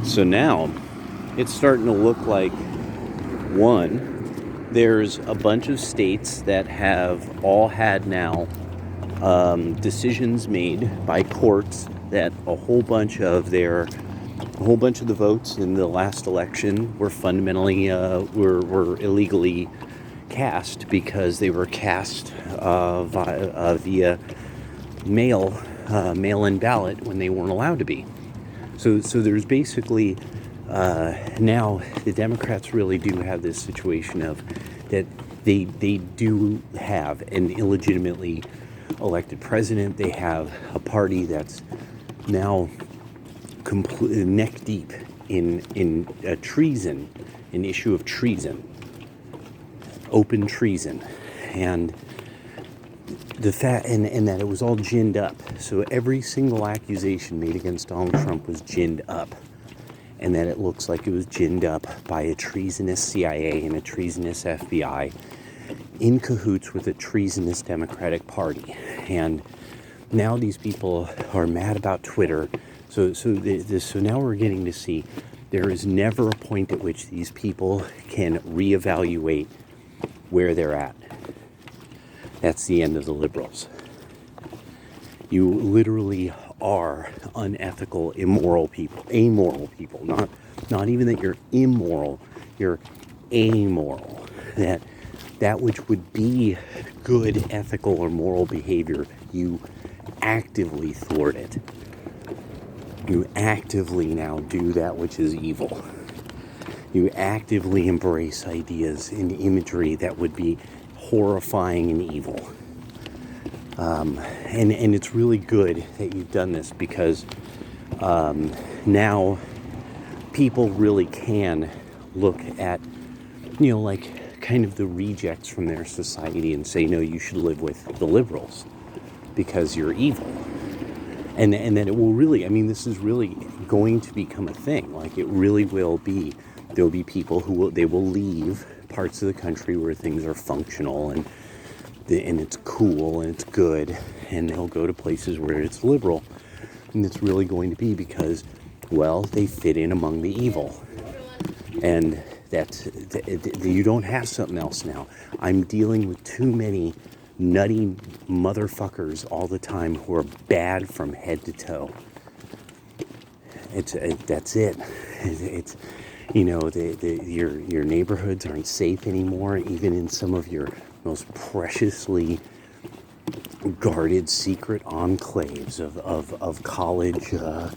So now it's starting to look like, one, there's a bunch of states that have all had now decisions made by courts that a whole bunch of the votes in the last election were fundamentally were illegally cast because they were cast via mail-in ballot when they weren't allowed to be. So there's basically now the Democrats really do have this situation of that they do have an illegitimately elected president. They have a party that's now neck deep in treason, an issue of treason, open treason, and the fact and that it was all ginned up. So every single accusation made against Donald Trump was ginned up, and that it looks like it was ginned up by a treasonous CIA and a treasonous FBI in cahoots with a treasonous Democratic Party. And now these people are mad about Twitter. So now we're getting to see there is never a point at which these people can reevaluate where they're at. That's the end of the liberals. You literally are unethical, immoral people, amoral people. Not even that you're immoral, you're amoral. That which would be good ethical or moral behavior, you actively thwart it. You actively now do that which is evil. You actively embrace ideas and imagery that would be horrifying and evil. And it's really good that you've done this because now people really can look at, like kind of the rejects from their society and say, no, you should live with the liberals because you're evil. And that it will really, this is really going to become a thing. Like it really will be. There will be people they will leave parts of the country where things are functional and it's cool and it's good, and they'll go to places where it's liberal, and it's really going to be because, well, they fit in among the evil, and you don't have something else now. I'm dealing with too many nutty motherfuckers all the time who are bad from head to toe. That's it. It's your neighborhoods aren't safe anymore, even in some of your most preciously guarded secret enclaves of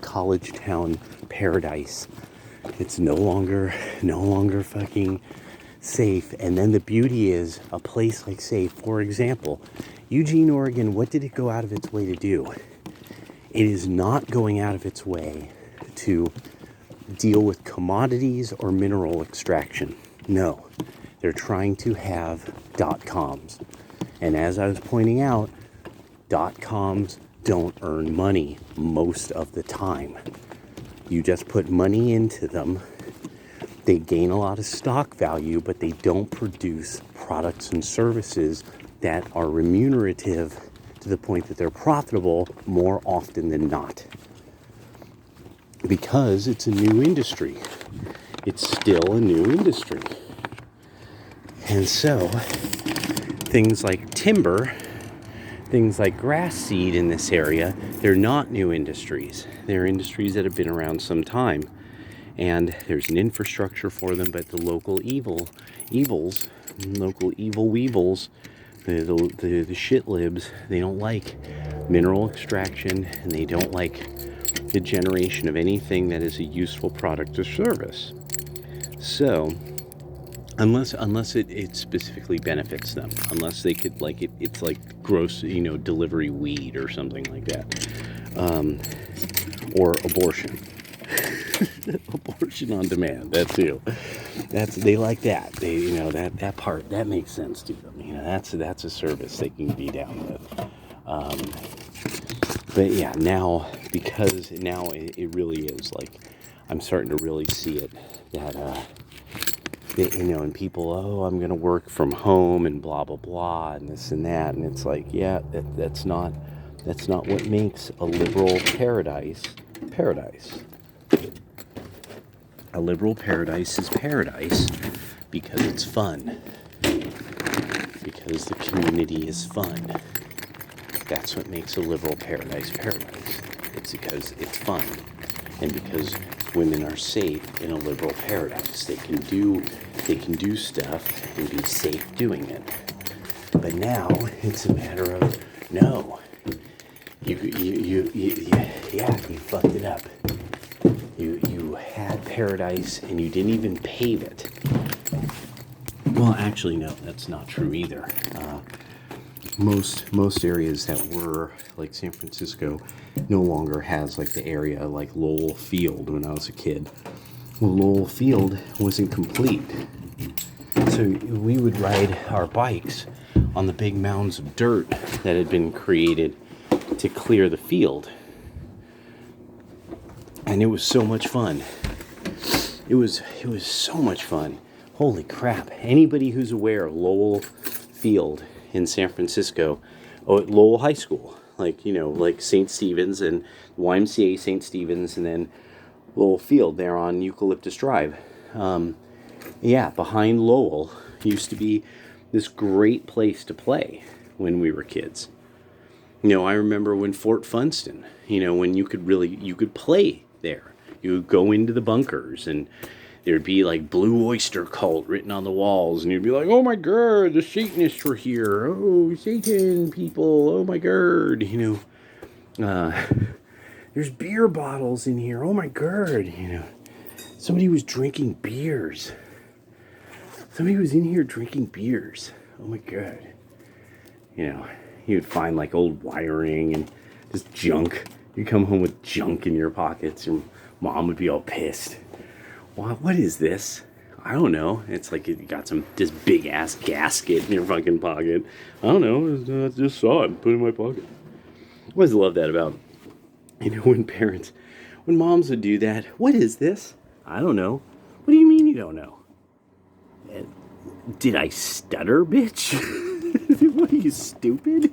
college town paradise. It's no longer fucking safe. And then the beauty is a place like, say, for example, Eugene, Oregon, what did it go out of its way to do? It is not going out of its way to deal with commodities or mineral extraction. No, they're trying to have .coms. And as I was pointing out, .coms don't earn money most of the time. You just put money into them. They gain a lot of stock value, but they don't produce products and services that are remunerative to the point that they're profitable more often than not. Because it's a new industry. It's still a new industry. And so, things like timber, things like grass seed in this area, they're not new industries. They're industries that have been around some time. And there's an infrastructure for them, but the local evil weevils, the shit libs, they don't like mineral extraction, and they don't like the generation of anything that is a useful product or service. So, unless it specifically benefits them, unless they could, like, it's like gross, delivery weed or something like that, or abortion. Abortion on demand, that too. They like that. They, that part, that makes sense to them. That's a service they can be down with. But yeah, now, because now it really is like, I'm starting to really see it, that, and people, I'm going to work from home and blah, blah, blah, and this and that. And it's like, yeah, that's not what makes a liberal paradise. A liberal paradise is paradise because it's fun. Because the community is fun. That's what makes a liberal paradise paradise. It's because it's fun. And because women are safe in a liberal paradise. They can do stuff and be safe doing it. But now it's a matter of no. You fucked it up. You had paradise and you didn't even pave it. Well, actually, no, that's not true either. Most areas that were like San Francisco no longer has like the area like Lowell Field when I was a kid. Well, Lowell Field wasn't complete. So we would ride our bikes on the big mounds of dirt that had been created to clear the field. And it was so much fun. It was so much fun. Holy crap. Anybody who's aware of Lowell Field in San Francisco, at Lowell High School, like St. Stephen's and YMCA St. Stephen's, and then Lowell Field there on Eucalyptus Drive. Behind Lowell used to be this great place to play when we were kids. I remember when Fort Funston, when you could play there. You would go into the bunkers and there'd be like Blue Oyster Cult written on the walls, and you'd be like, oh my god, the Satanists were here. Oh, Satan people. Oh my god. There's beer bottles in here. Oh my god. Somebody was drinking beers. Somebody was in here drinking beers. Oh my god. You'd find like old wiring and just junk. You'd come home with junk in your pockets. Your mom would be all pissed. What is this? I don't know. It's like you got this big ass gasket in your fucking pocket. I don't know. I just saw it and put it in my pocket. I always love that about, when moms would do that. What is this? I don't know. What do you mean you don't know? Did I stutter, bitch? What are you, stupid?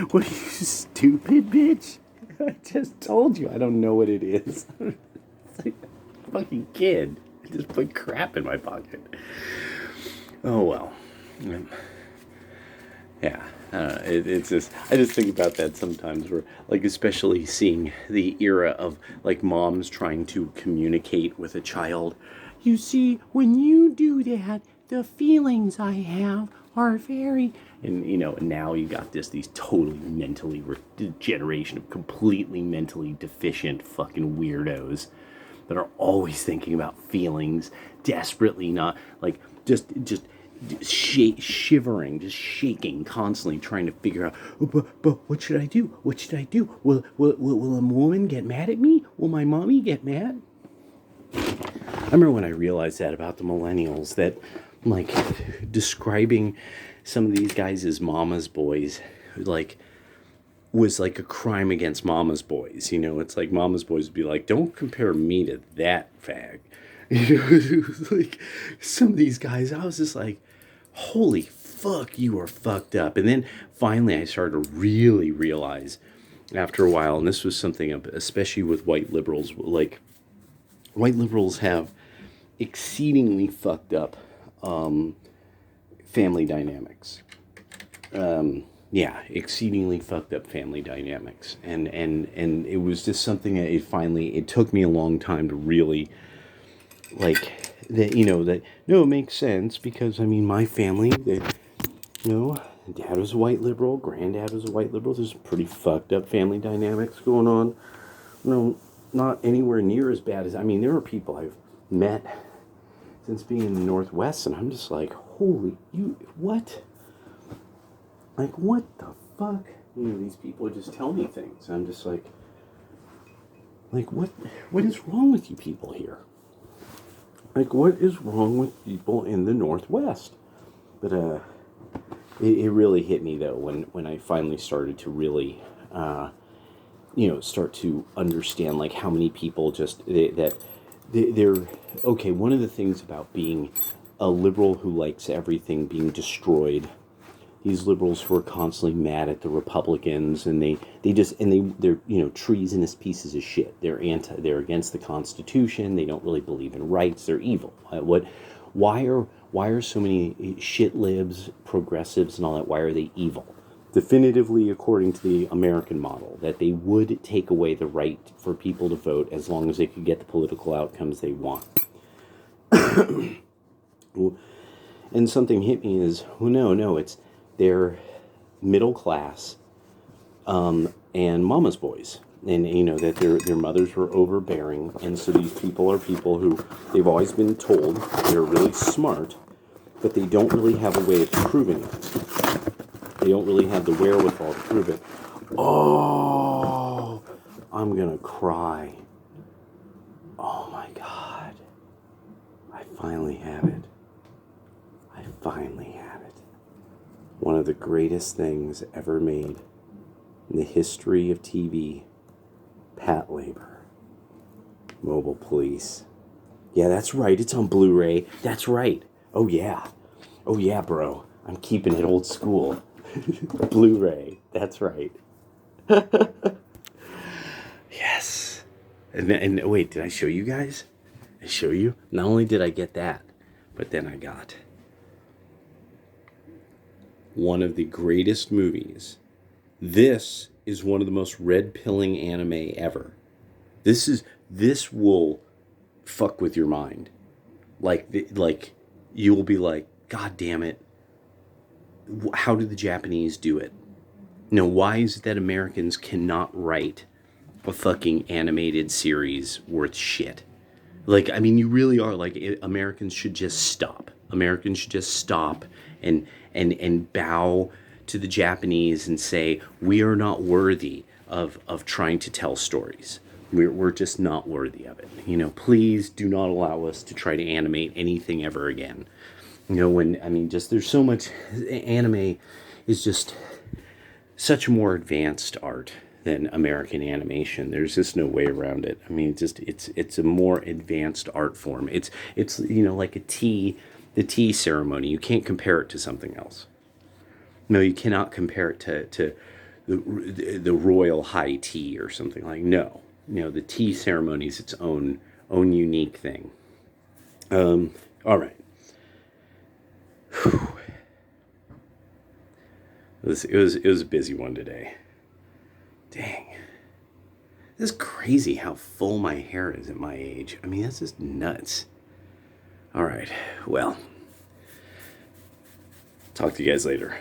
What are you, stupid, bitch? I just told you I don't know what it is. It's like a fucking kid. I just put crap in my pocket. Oh, well. Yeah. It's just, I just think about that sometimes where, like, especially seeing the era of, like, moms trying to communicate with a child. You see, when you do that, the feelings I have are very... And, now you got these totally mentally... generation of completely mentally deficient fucking weirdos that are always thinking about feelings, desperately not... Like, just shivering, just shaking, constantly trying to figure out, but what should I do? What should I do? Will a woman get mad at me? Will my mommy get mad? I remember when I realized that about the millennials, that, like, describing some of these guys as mama's boys, like, was like a crime against mama's boys. It's like mama's boys would be like, don't compare me to that fag. Like, some of these guys, I was just like, holy fuck, you are fucked up. And then finally I started to really realize after a while, and this was something, especially with white liberals, like, white liberals have exceedingly fucked up family dynamics. Exceedingly fucked up family dynamics. And it was just something that it took me a long time to really, like, that, no, it makes sense, because, my family, dad was a white liberal, granddad was a white liberal, there's pretty fucked up family dynamics going on. Not anywhere near as bad as, there are people I've met since being in the Northwest, and I'm just like, holy, what? Like, what the fuck? These people just tell me things. I'm just like, what is wrong with you people here? Like, what is wrong with people in the Northwest? But it really hit me, though, when I finally started to really, start to understand, like, how many people just, they're, okay, one of the things about being a liberal who likes everything being destroyed, these liberals who are constantly mad at the Republicans, and they're treasonous pieces of shit. They're against the Constitution. They don't really believe in rights. They're evil. Why are so many shit libs, progressives, and all that? Why are they evil? Definitively, according to the American model, that they would take away the right for people to vote as long as they could get the political outcomes they want. And something hit me is, no, it's they're middle class and mama's boys. And, that their mothers were overbearing. And so these people are people who they've always been told they're really smart, but they don't really have a way of proving it. They don't really have the wherewithal to prove it. Oh, I'm going to cry. Oh my God. I finally have it. I finally have it. One of the greatest things ever made in the history of TV. Patlabor. Mobile Police. Yeah, that's right. It's on Blu-ray. That's right. Oh, yeah. Oh, yeah, bro. I'm keeping it old school. Blu-ray. That's right. Yes. And wait, did I show you guys? I show you? Not only did I get that, but then I got one of the greatest movies. This is one of the most red-pilling anime ever. This will fuck with your mind. Like you will be like, God damn it. How do the Japanese do it? Why is it that Americans cannot write a fucking animated series worth shit? You really are Americans should just stop. Americans should just stop and bow to the Japanese and say, we are not worthy of trying to tell stories. We're just not worthy of it. Please do not allow us to try to animate anything ever again. There's so much, anime is just such more advanced art than American animation. There's just no way around it. It's a more advanced art form. It's like the tea ceremony. You can't compare it to something else. No, you cannot compare it to the royal high tea or something no. The tea ceremony is its own unique thing. All right. It was a busy one today. Dang. This is crazy how full my hair is at my age. That's just nuts. All right. Well, talk to you guys later.